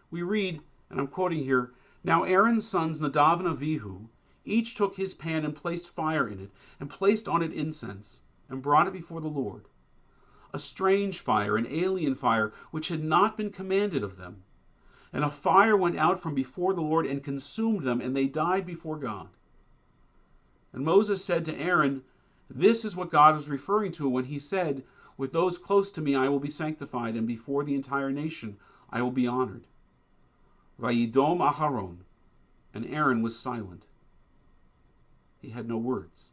We read, and I'm quoting here, "Now Aaron's sons Nadav and Avihu each took his pan and placed fire in it, and placed on it incense, and brought it before the Lord. A strange fire, an alien fire, which had not been commanded of them. And a fire went out from before the Lord and consumed them, and they died before God. And Moses said to Aaron, this is what God was referring to when he said, with those close to me I will be sanctified, and before the entire nation I will be honored. Vayidom Aharon, and Aaron was silent. He had no words.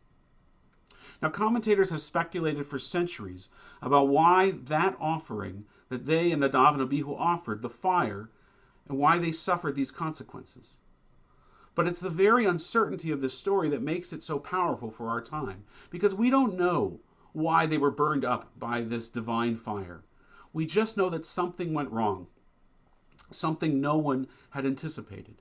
Now commentators have speculated for centuries about why that offering that they and Nadav and Abihu offered, the fire, and why they suffered these consequences. But it's the very uncertainty of this story that makes it so powerful for our time, because we don't know why they were burned up by this divine fire. We just know that something went wrong, something no one had anticipated.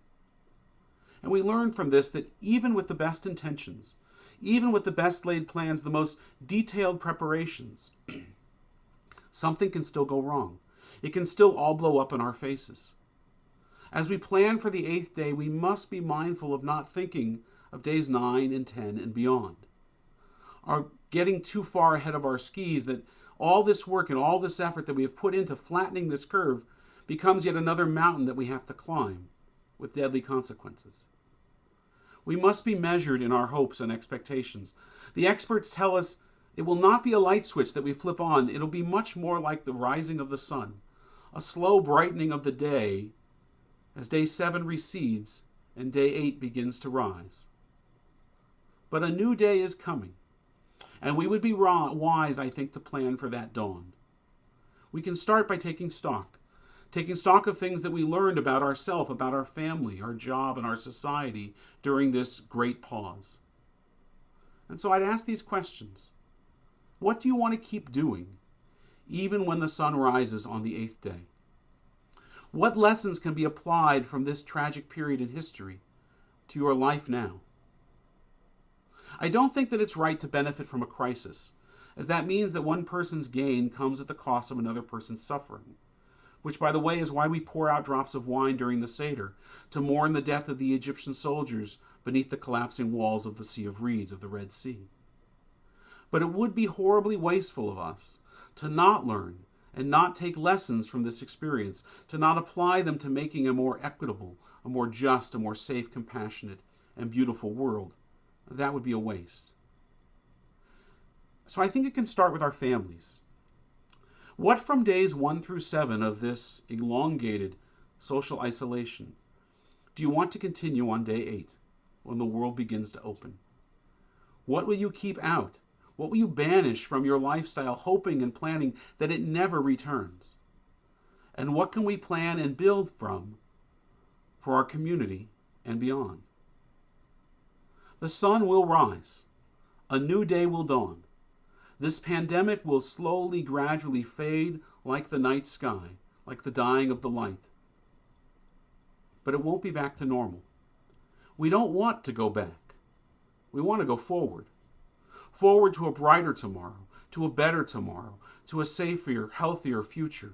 And we learn from this that even with the best intentions, even with the best laid plans, the most detailed preparations, something can still go wrong. It can still all blow up in our faces. As we plan for the 8th day, we must be mindful of not thinking of days 9 and 10 and beyond. Are getting too far ahead of our skis, that all this work and all this effort that we have put into flattening this curve becomes yet another mountain that we have to climb with deadly consequences. We must be measured in our hopes and expectations. The experts tell us it will not be a light switch that we flip on. It'll be much more like the rising of the sun, a slow brightening of the day as day 7 recedes and day 8 begins to rise. But a new day is coming, and we would be wise, I think, to plan for that dawn. We can start by taking stock of things that we learned about ourselves, about our family, our job, and our society during this great pause. And so I'd ask these questions. What do you want to keep doing, even when the sun rises on the 8th day? What lessons can be applied from this tragic period in history to your life now? I don't think that it's right to benefit from a crisis, as that means that one person's gain comes at the cost of another person's suffering, which, by the way, is why we pour out drops of wine during the Seder, to mourn the death of the Egyptian soldiers beneath the collapsing walls of the Sea of Reeds of the Red Sea. But it would be horribly wasteful of us to not learn and not take lessons from this experience, to not apply them to making a more equitable, a more just, a more safe, compassionate, and beautiful world. That would be a waste. So I think it can start with our families. What from days 1 through 7 of this elongated social isolation do you want to continue on day 8, when the world begins to open? What will you keep out? What will you banish from your lifestyle, hoping and planning that it never returns? And what can we plan and build from for our community and beyond? The sun will rise. A new day will dawn. This pandemic will slowly, gradually fade like the night sky, like the dying of the light. But it won't be back to normal. We don't want to go back. We want to go forward. Forward to a brighter tomorrow, to a better tomorrow, to a safer, healthier future.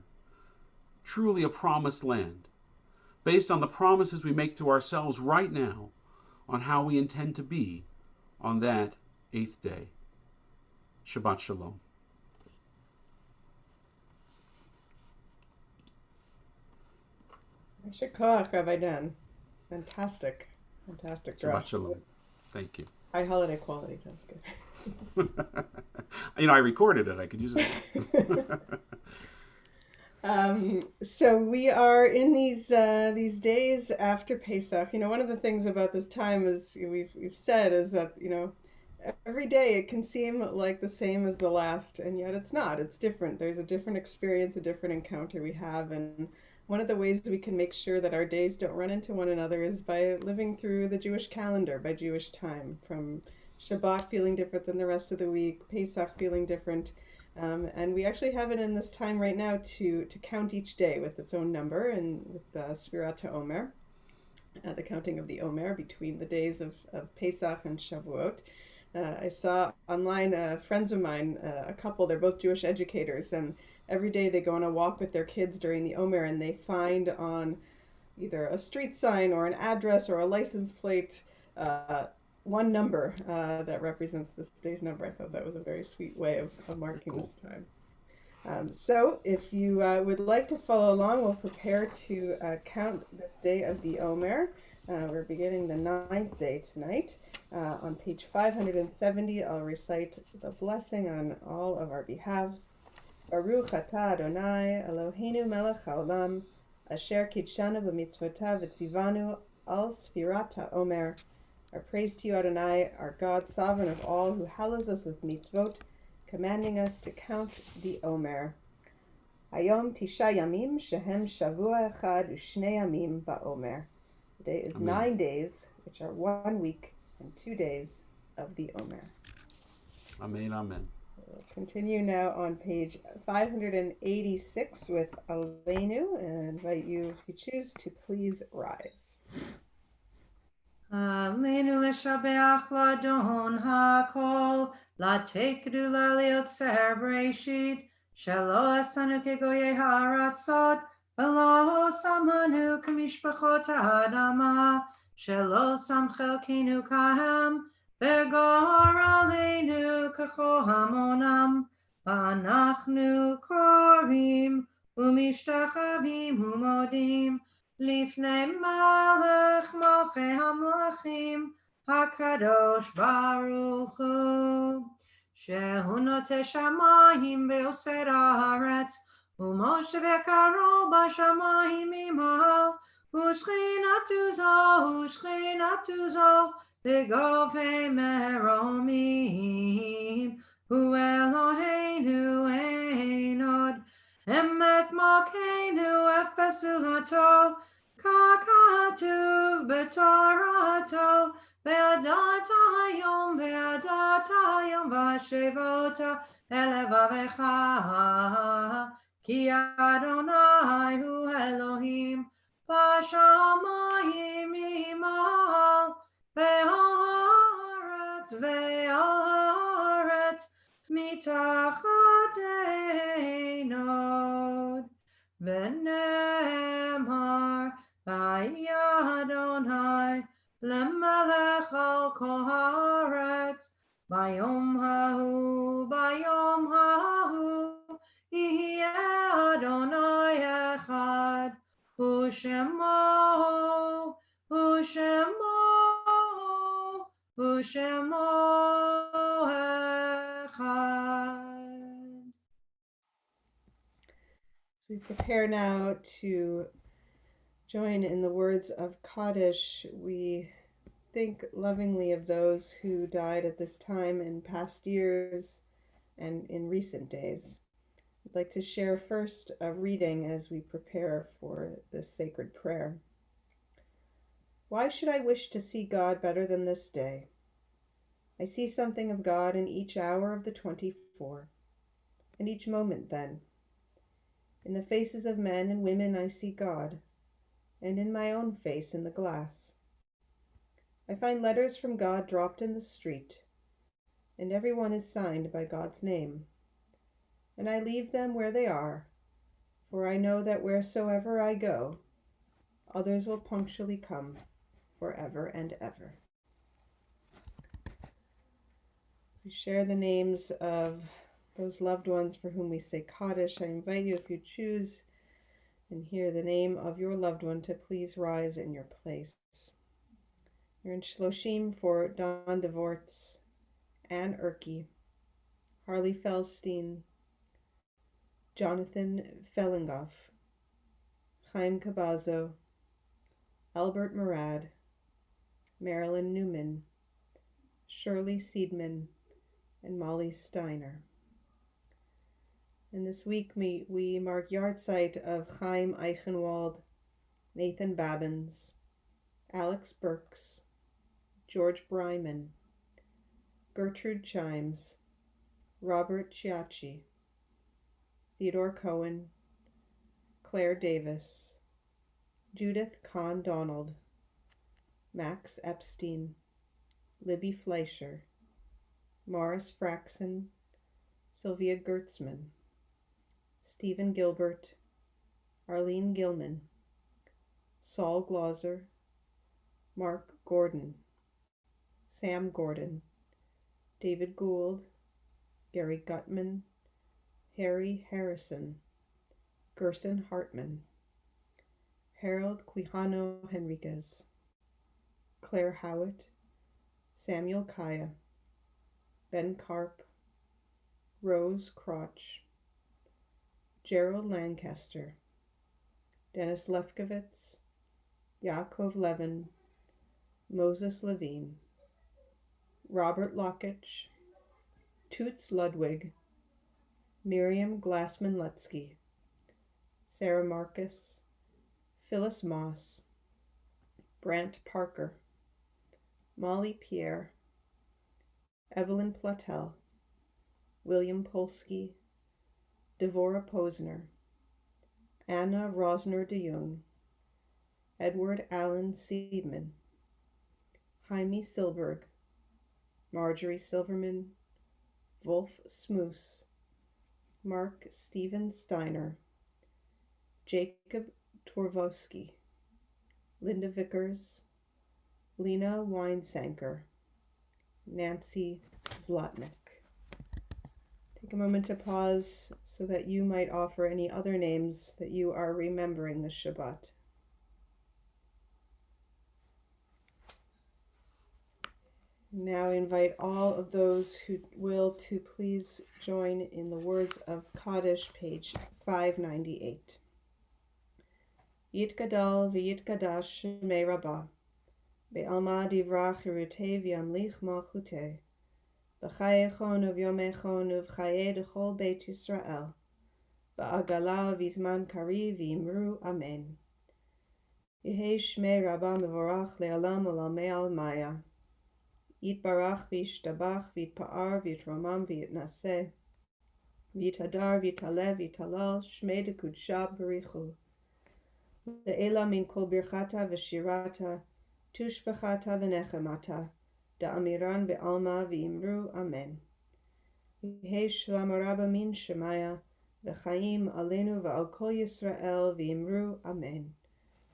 Truly a promised land, based on the promises we make to ourselves right now on how we intend to be on that 8th day. Shabbat Shalom. Yasher koach, Rabbi Dan. Fantastic drop. Shabbat Shalom. Thank you. High holiday quality. That's good. I recorded it. I could use it. So we are in these days after Pesach. One of the things about this time is we've said is that every day it can seem like the same as the last, and yet it's not. It's different. There's a different experience, a different encounter we have, and one of the ways we can make sure that our days don't run into one another is by living through the Jewish calendar, by Jewish time, from Shabbat feeling different than the rest of the week, Pesach feeling different. And we actually have it in this time right now to count each day with its own number, and with the Sfirat HaOmer, the counting of the Omer between the days of Pesach and Shavuot. I saw online friends of mine, a couple, they're both Jewish educators, and every day they go on a walk with their kids during the Omer, and they find on either a street sign or an address or a license plate one number that represents this day's number. I thought that was a very sweet way of marking Cool. this time. So if you would like to follow along, we'll prepare to count this day of the Omer. We're beginning the 9th day tonight. On page 570, I'll recite the blessing on all of our behalves. Baruch atah Adonai Eloheinu melech haolam, asher kidshanu b'mitzvotav v'tzivanu al sfirat ha'omer. Our praise to you, Adonai, our God, sovereign of all, who hallows us with mitzvot, commanding us to count the Omer. Hayom Tisha Yamim Shehem Shavua Echad Ushne Yamim Ba'omer. Today is Amen. 9 days, which are 1 week and 2 days of the Omer. Amen, amen. We'll continue now on page 586 with Aleinu, and invite you, if you choose, to please rise. Aleinu l'shabeach ladon hakol, latekdu laliotzer bereshit, shelo asanu kegoye haratzot, velo samanu kamishpachot ha'adama, shelo samchelkenu kahem, vegor aleinu kacho hamonam, v'anachnu korim, umishtachavim umodim, Lifnei Malach Malchei Hamlachim HaKadosh Baruch Hu Shehu Noteh Shamayim Ve'oser Haaretz U'Moshe V'Karo B'Shamayim Imahal U'Shchinatu Zo V'Govei Meromim Hu Eloheinu Ein Od Emet Malkeinu Efes Ulato Kakatuv B'Torato Ve'adat Hayom V'Shevota Elevavecha Ki Adonai Hu Elohim B'Shamayim Imal Ve'aretz Mitachat Einod V'nemar V'Adonai L'melech al kol haaretz Bayom hahu Yihye Adonai echad U'shemo echad. We prepare now to join in the words of Kaddish. We think lovingly of those who died at this time in past years and in recent days. I'd like to share first a reading as we prepare for this sacred prayer. Why should I wish to see God better than this day? I see something of God in each hour of the 24, and each moment then. In the faces of men and women I see God, and in my own face in the glass. I find letters from God dropped in the street, and every one is signed by God's name. And I leave them where they are, for I know that wheresoever I go, others will punctually come forever and ever. We share the names of those loved ones for whom we say Kaddish. I invite you, if you choose and hear the name of your loved one, to please rise in your place. You're in Shloshim for Don DeVortz, Anne Erke, Harley Felstein, Jonathan Fellingoff, Chaim Cabazo, Albert Murad, Marilyn Newman, Shirley Seidman, and Molly Steiner. And this week we mark yahrzeit of Chaim Eichenwald, Nathan Babbins, Alex Burks, George Bryman, Gertrude Chimes, Robert Chiachi, Theodore Cohen, Claire Davis, Judith Kahn Donald, Max Epstein, Libby Fleischer, Morris Fraxon, Sylvia Gertzman, Stephen Gilbert, Arlene Gilman, Saul Glauser, Mark Gordon, Sam Gordon, David Gould, Gary Gutman, Harry Harrison, Gerson Hartman, Harold Quijano Henriquez, Claire Howitt, Samuel Kaya, Ben Karp, Rose Crotch, Gerald Lancaster, Dennis Lefkowitz, Yaakov Levin, Moses Levine, Robert Lockitch, Toots Ludwig, Miriam Glassman-Lutsky, Sarah Marcus, Phyllis Moss, Brant Parker, Molly Pierre, Evelyn Plattel, William Polsky, Devora Posner, Anna Rosner de Jong, Edward Allen Seidman, Jaime Silberg, Marjorie Silverman, Wolf Smoose, Mark Steven Steiner, Jacob Torvosky, Linda Vickers, Lena Weinsanker, Nancy Zlotnick. Take a moment to pause so that you might offer any other names that you are remembering this Shabbat. Now invite all of those who will to please join in the words of Kaddish, page 598. Yitgadal v'yitgadash shemei Rabbah, be'alma divrach hirutei v'yamlich malchutei, b'chayechon uvyomechon uv'chayei d'chol beit Yisrael, ba'agala v'zman kari v'imru amen. Yehei shmei Rabbah mevorach le'alam u'lamei almaya. Yitbarach v'yishtabach v'yitpa'ar v'yitromam v'yitnaseh, v'yitadar v'yitaleh v'yitalal shmei dekudsha b'richu. Le'ela min kol birchata v'shirata, tushbechata v'nechemata, da'amiran be'alma v'imru amen. Yehei shlam rabba min shemaya, v'chaim alenu v'al kol Yisrael v'imru amen.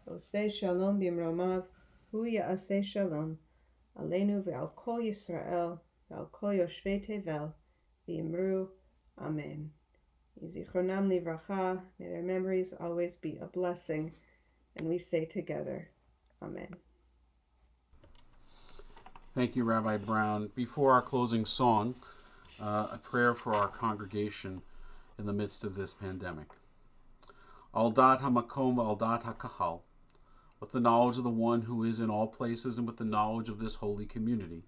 Oseh shalom b'imromav, hu ya'aseh shalom. Aleinu ve'al kol Yisrael, ve'al kol yoshvei tevel, v'imru, amen. Yizichronam livracha, may their memories always be a blessing, and we say together, amen. Thank you, Rabbi Brown. Before our closing song, a prayer for our congregation in the midst of this pandemic. Al dat hamakom al dat hakahal, with the knowledge of the one who is in all places and with the knowledge of this holy community,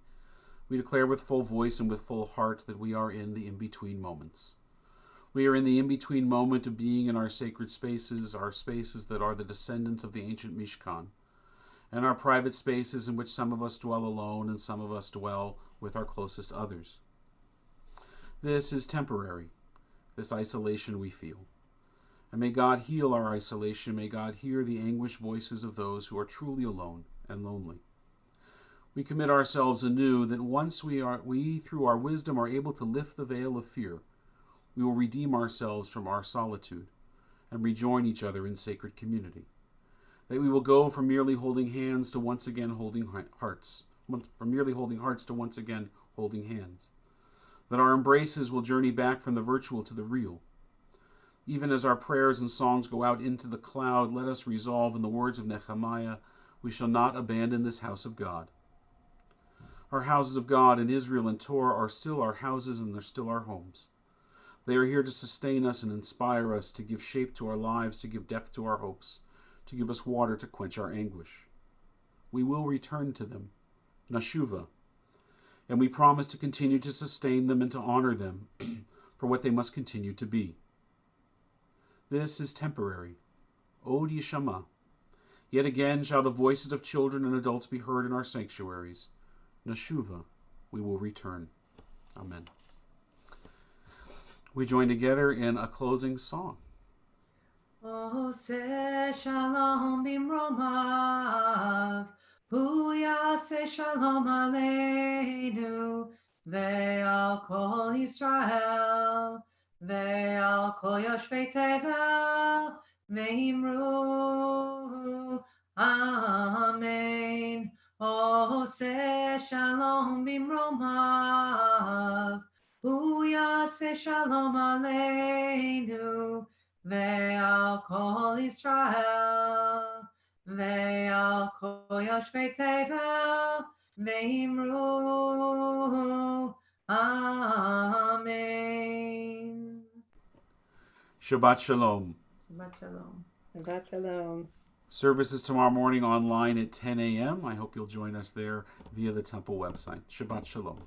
we declare with full voice and with full heart that we are in the in-between moments. We are in the in-between moment of being in our sacred spaces, our spaces that are the descendants of the ancient Mishkan, and our private spaces in which some of us dwell alone and some of us dwell with our closest others. This is temporary, this isolation we feel. And may God heal our isolation. May God hear the anguished voices of those who are truly alone and lonely. We commit ourselves anew that once we through our wisdom are able to lift the veil of fear, we will redeem ourselves from our solitude and rejoin each other in sacred community. That we will go from merely holding hands to once again holding hearts, from merely holding hearts to once again holding hands. That our embraces will journey back from the virtual to the real. Even as our prayers and songs go out into the cloud, let us resolve in the words of Nehemiah, we shall not abandon this house of God. Our houses of God in Israel and Torah are still our houses and they're still our homes. They are here to sustain us and inspire us, to give shape to our lives, to give depth to our hopes, to give us water to quench our anguish. We will return to them, Nashuva, and we promise to continue to sustain them and to honor them for what they must continue to be. This is temporary. Od Yishama. Yet again shall the voices of children and adults be heard in our sanctuaries. Nashuva, we will return. Amen. We join together in a closing song. Oseh shalom bimromav, hu yaseh shalom aleinu, ve'al kol Yisrael, ve'al kol yoshvei tevel, ve'imru, amen. Oseh shalom bimromav, hu yaseh shalom aleinu, ve'al kol Yisrael, ve'al kol yoshvei tevel, ve'imru, amen. Shabbat Shalom. Shabbat Shalom. Shabbat Shalom. Services tomorrow morning online at 10 a.m. I hope you'll join us there via the temple website. Shabbat Shalom.